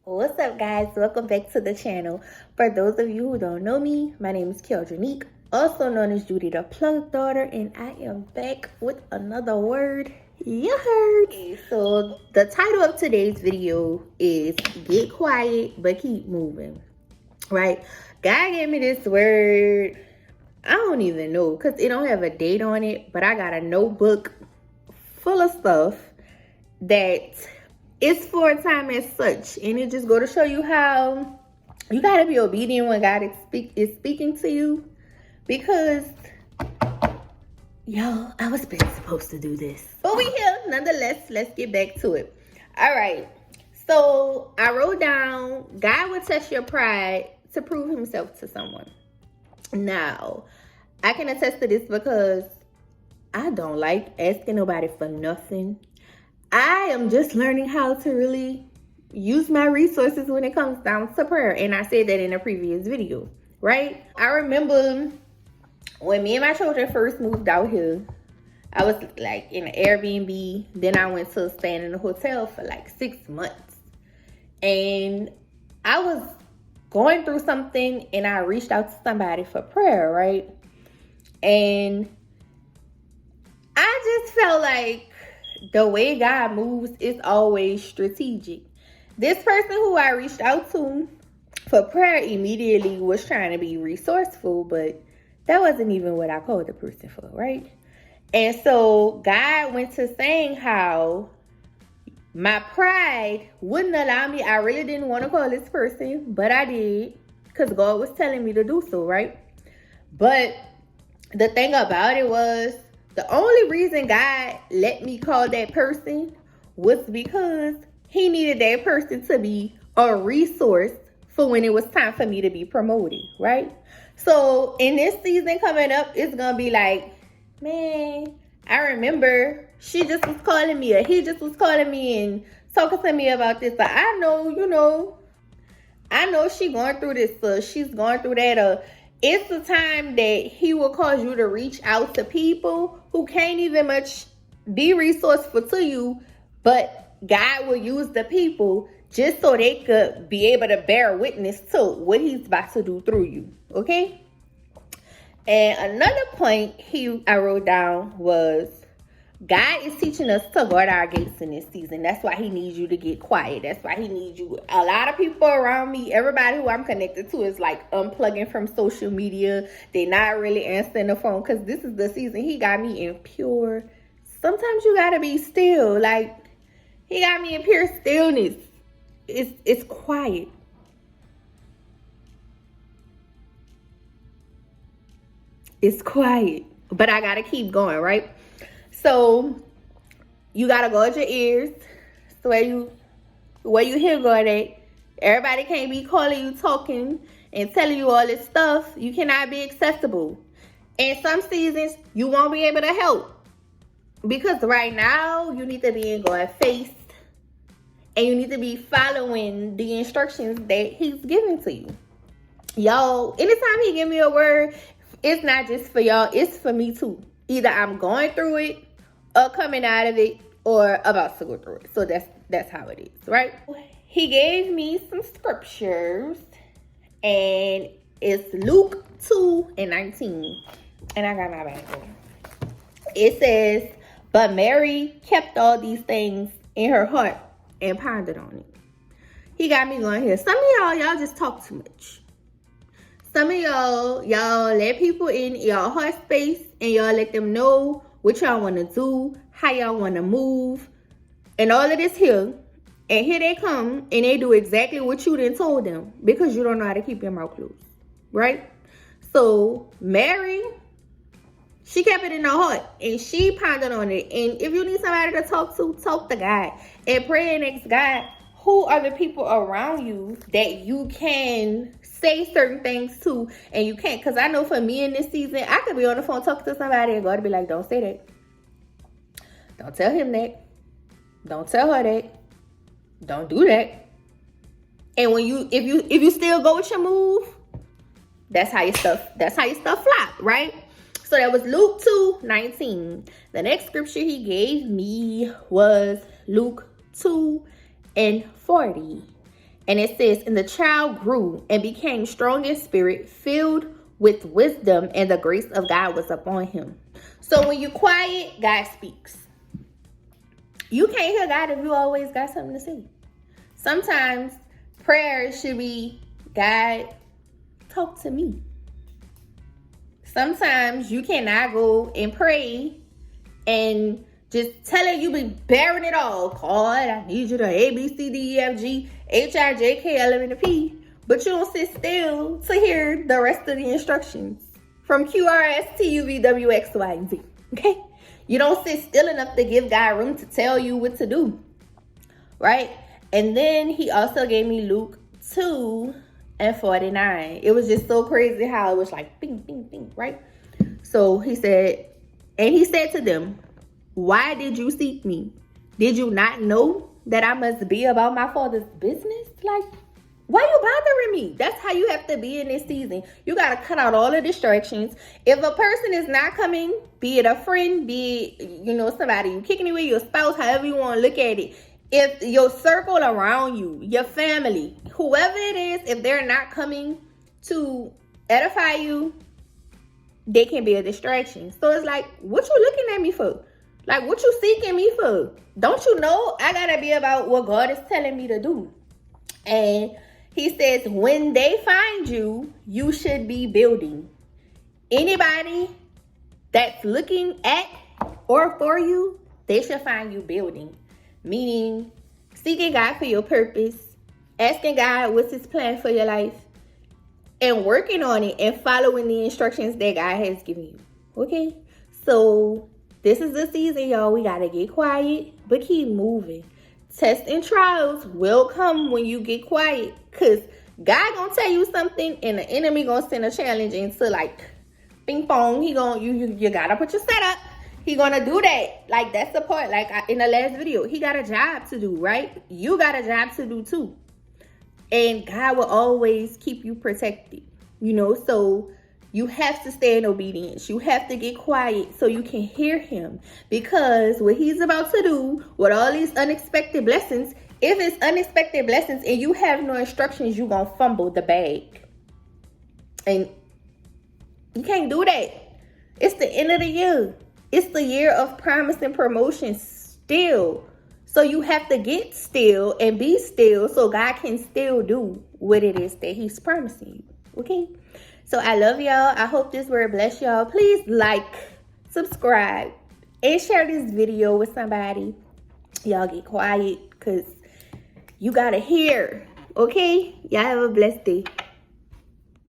What's up, guys? Welcome back to the channel. For those of you who don't know me, my name is Keldronique, also known as Judy the Plug Daughter, and I am back with another word you heard. Okay, so the title of today's video is Get Quiet but Keep Moving, right? God gave me this word, I don't even know, because it don't have a date on it, but I got a notebook full of stuff that it's for a time as such, and it just go to show you how you gotta be obedient when God is speaking to you. Because y'all, I was been supposed to do this, but we here nonetheless. Let's get back to it. All right, so I wrote down, God will test your pride to prove himself to someone. Now I can attest to this because I don't like asking nobody for nothing. I am just learning how to really use my resources when it comes down to prayer. And I said that in a previous video, right? I remember when me and my children first moved out here, I was like in an Airbnb. Then I went to staying in a hotel for like 6 months. And I was going through something and I reached out to somebody for prayer, right? And I just felt like the way God moves is always strategic. This person who I reached out to for prayer immediately was trying to be resourceful, but that wasn't even what I called the person for, right? And so God went to saying how my pride wouldn't allow me. I really didn't want to call this person, but I did because God was telling me to do so, right? But the thing about it was, the only reason God let me call that person was because he needed that person to be a resource for when it was time for me to be promoted, right? So in this season coming up, it's going to be like, man, I remember she just was calling me or he just was calling me and talking to me about this. But I know, I know she going through this, or she's going through that, or it's the time that he will cause you to reach out to people who can't even much be resourceful to you, but God will use the people just so they could be able to bear witness to what he's about to do through you, okay? And another point I wrote down was, God is teaching us to guard our gates in this season. That's why he needs you to get quiet. That's why he needs you. A lot of people around me, everybody who I'm connected to is like unplugging from social media. They're not really answering the phone because this is the season he got me in pure. Sometimes you got to be still. Like, he got me in pure stillness. It's quiet. It's quiet. But I got to keep going, right? So you gotta guard your ears. So where you hear God at. Everybody can't be calling you, talking, and telling you all this stuff. You cannot be accessible. In some seasons, you won't be able to help. Because right now, you need to be in God's face. And you need to be following the instructions that he's giving to you. Y'all, anytime he give me a word, it's not just for y'all, it's for me too. Either I'm going through it, or coming out of it, or about to go through it. So that's how it is, right? He gave me some scriptures, and it's Luke 2:19. And I got my Bible. It says, but Mary kept all these things in her heart and pondered on it. He got me going here. Some of y'all just talk too much. Some of y'all let people in y'all heart space and y'all let them know what y'all want to do, how y'all want to move, and all of this here. And here they come and they do exactly what you done told them because you don't know how to keep your mouth closed, right? So Mary, she kept it in her heart and she pondered on it. And if you need somebody to talk to God and pray and ask God, who are the people around you that you can say certain things to and you can't? Because I know for me in this season, I could be on the phone talking to somebody and God be like, don't say that. Don't tell him that. Don't tell her that. Don't do that. And when if you still go with your move, that's how your stuff flop, right? So that was Luke 2:19. The next scripture he gave me was Luke 2:40. And it says, and the child grew and became strong in spirit, filled with wisdom, and the grace of God was upon him. So when you quiet, God speaks. You can't hear God if you always got something to say. Sometimes prayer should be, God, talk to me. Sometimes you cannot go and pray and just tell her you be bearing it all. God, I need you to A, B, C, D, E, F, G, H, I, J, K, L, M, N, P. But you don't sit still to hear the rest of the instructions from Q, R, S, T, U, V, W, X, Y, and Z. Okay? You don't sit still enough to give God room to tell you what to do. Right? And then he also gave me Luke 2:49. It was just so crazy how it was like bing, bing, bing, right? So he said, and he said to them, why did you seek me? Did you not know that I must be about my Father's business? Like, why you bothering me? That's how you have to be in this season. You got to cut out all the distractions. If a person is not coming, be it a friend, be it, somebody you kicking it with, your spouse, however you want to look at it. If your circle around you, your family, whoever it is, if they're not coming to edify you, they can be a distraction. So it's like, what you looking at me for? Like, what you seeking me for? Don't you know I gotta be about what God is telling me to do? And he says, when they find you, you should be building. Anybody that's looking at or for you, they should find you building. Meaning, seeking God for your purpose, asking God what's his plan for your life, and working on it and following the instructions that God has given you. Okay? So, this is the season, y'all. We got to get quiet, but keep moving. Tests and trials will come when you get quiet, because God going to tell you something, and the enemy going to send a challenge into like, ping pong. You got to put your setup. He gonna do that. Like, that's the part. Like, in the last video, he got a job to do, right? You got a job to do too. And God will always keep you protected, so you have to stay in obedience. You have to get quiet so you can hear him, because what he's about to do with all these unexpected blessings, if it's unexpected blessings and you have no instructions, you're gonna fumble the bag. And you can't do that. It's the end of the year. It's the year of promise and promotion still. So you have to get still and be still so God can still do what it is that he's promising you. Okay? So I love y'all. I hope this word bless y'all. Please like, subscribe, and share this video with somebody. Y'all get quiet because you got to hear. Okay? Y'all have a blessed day.